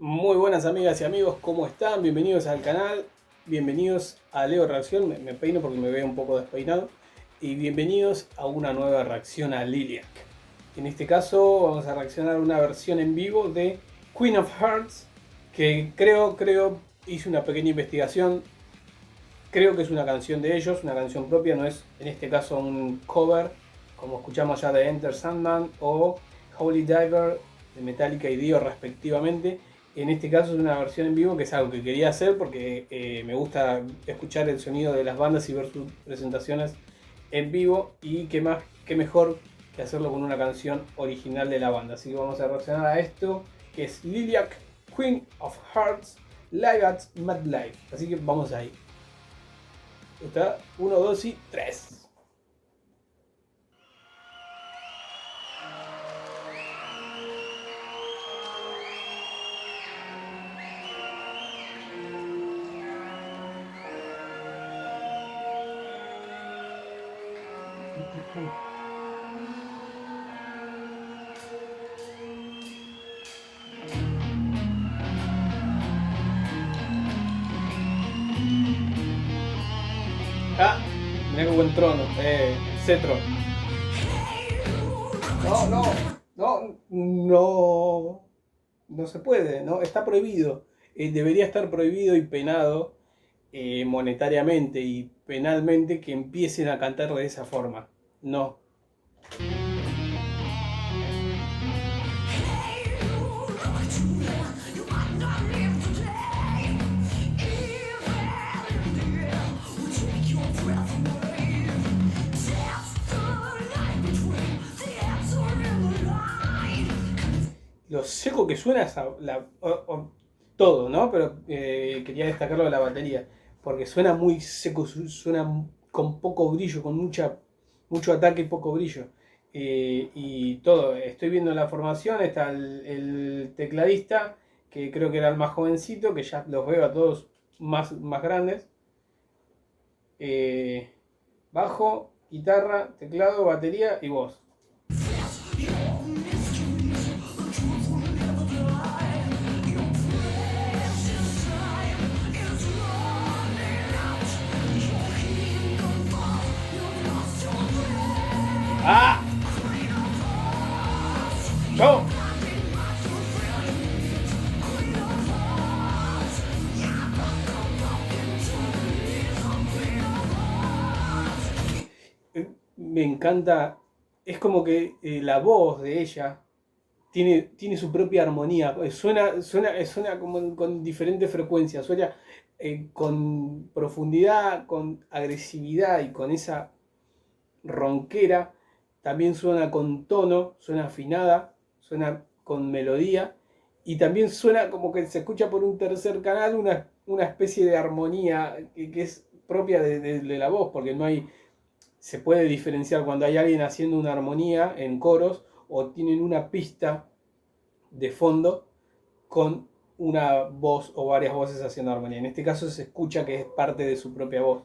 Muy buenas amigas y amigos, ¿cómo están? Bienvenidos al canal, bienvenidos a Leo Reacción, me peino porque me veo un poco despeinado, y bienvenidos a una nueva reacción a Lilac. En este caso vamos a reaccionar a una versión en vivo de Queen of Hearts, que creo, hice una pequeña investigación, creo que es una canción de ellos, una canción propia, no es en este caso un cover, como escuchamos ya de Enter Sandman o Holy Diver de Metallica y Dio respectivamente. En este caso es una versión en vivo, que es algo que quería hacer porque me gusta escuchar el sonido de las bandas y ver sus presentaciones en vivo, y qué mejor que hacerlo con una canción original de la banda. Así que vamos a reaccionar a esto, que es Lilac, Queen of Hearts, Live at Mad Life. Así que vamos ahí. Está 1, 2 y 3. Ah, mirá qué buen trono, cetro. No, no se puede, no, está prohibido. Debería estar prohibido y penado monetariamente y penalmente que empiecen a cantar de esa forma. No. Lo seco que suena todo, ¿no? Pero quería destacarlo de la batería, porque suena muy seco, suena con poco brillo, con mucho ataque y poco brillo. Y todo, estoy viendo la formación, está el tecladista, que creo que era el más jovencito, que ya los veo a todos más grandes. Eh, Bajo, guitarra, teclado, batería y voz. ¡Ah! ¡Yo! Me encanta, es como que la voz de ella tiene su propia armonía, suena como con diferentes frecuencias, suena con profundidad, con agresividad y con esa ronquera, también suena con tono, suena afinada, suena con melodía, y también suena como que se escucha por un tercer canal una especie de armonía que es propia de la voz, porque no hay, se puede diferenciar cuando hay alguien haciendo una armonía en coros o tienen una pista de fondo con una voz o varias voces haciendo armonía. En este caso se escucha que es parte de su propia voz.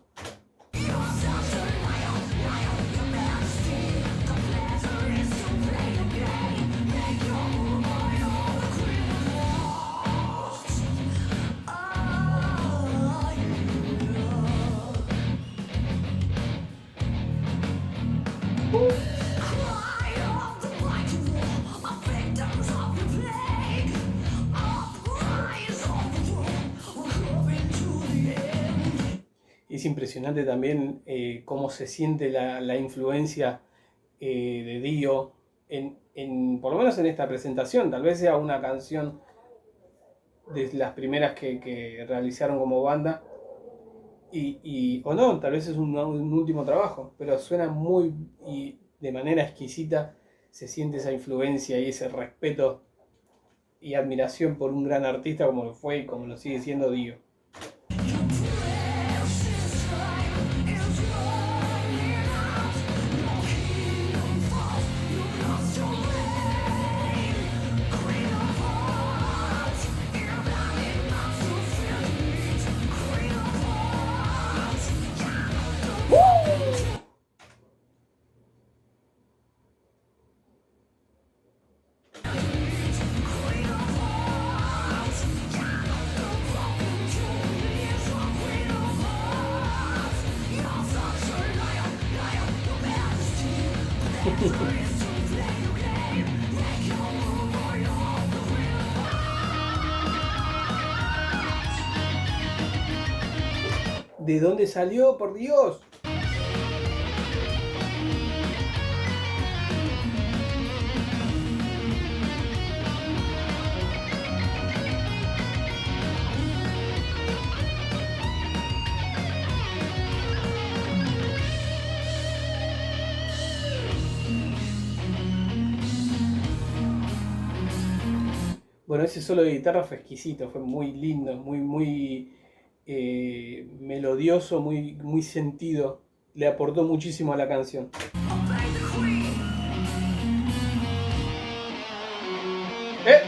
Es impresionante también cómo se siente la influencia de Dio por lo menos en esta presentación. Tal vez sea una canción de las primeras que realizaron como banda, o no, tal vez es un último trabajo, pero suena muy, y de manera exquisita se siente esa influencia y ese respeto y admiración por un gran artista como lo fue y como lo sigue siendo Dio. ¿De dónde salió, por Dios? Bueno, ese solo de guitarra fue exquisito, fue muy lindo, muy melodioso, muy sentido. Le aportó muchísimo a la canción. ¡Eh!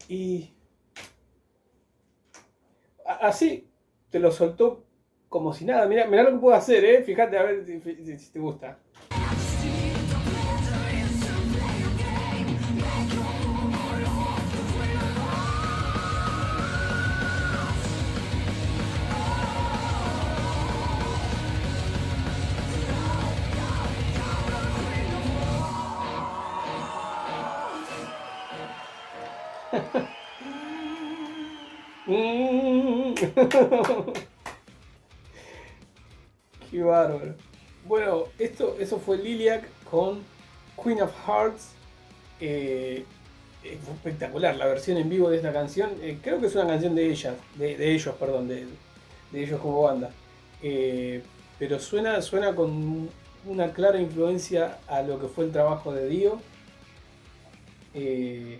Y así te lo soltó como si nada. Mirá lo que puedo hacer, ¿eh? Fíjate a ver si te gusta. Qué bárbaro. Bueno, eso fue Lilac con Queen of Hearts. Fue espectacular la versión en vivo de esta canción. Creo que es una canción de ellas, de ellos, perdón, de ellos como banda. Pero suena con una clara influencia a lo que fue el trabajo de Dio. Y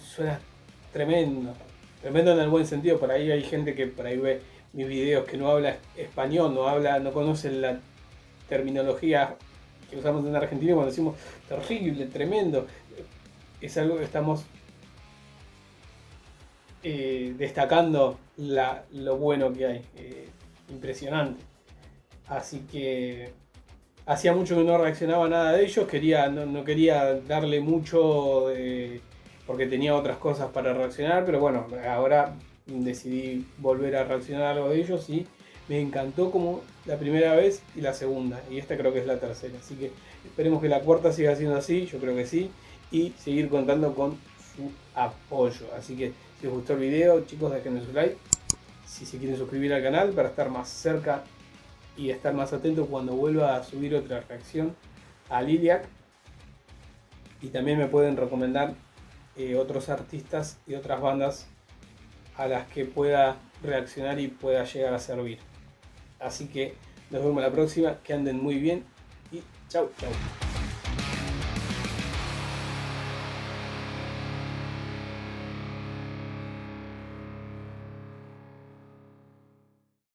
suena tremendo. Tremendo en el buen sentido. Por ahí hay gente que por ahí ve mis videos que no habla español, no conoce la terminología que usamos en Argentina cuando decimos terrible, tremendo. Es algo que estamos destacando lo bueno que hay. Impresionante. Así que hacía mucho que no reaccionaba a nada de ellos. No quería darle mucho porque tenía otras cosas para reaccionar. Pero bueno, ahora decidí volver a reaccionar a algo de ellos y me encantó como la primera vez y la segunda. Y esta creo que es la tercera. Así que esperemos que la cuarta siga siendo así. Yo creo que sí. Y seguir contando con su apoyo. Así que si os gustó el video, chicos, déjenme su like. Si se quieren suscribir al canal para estar más cerca y estar más atento cuando vuelva a subir otra reacción a Lilac. Y también me pueden recomendar otros artistas y otras bandas a las que pueda reaccionar y pueda llegar a servir. Así que nos vemos la próxima, que anden muy bien y chau chau.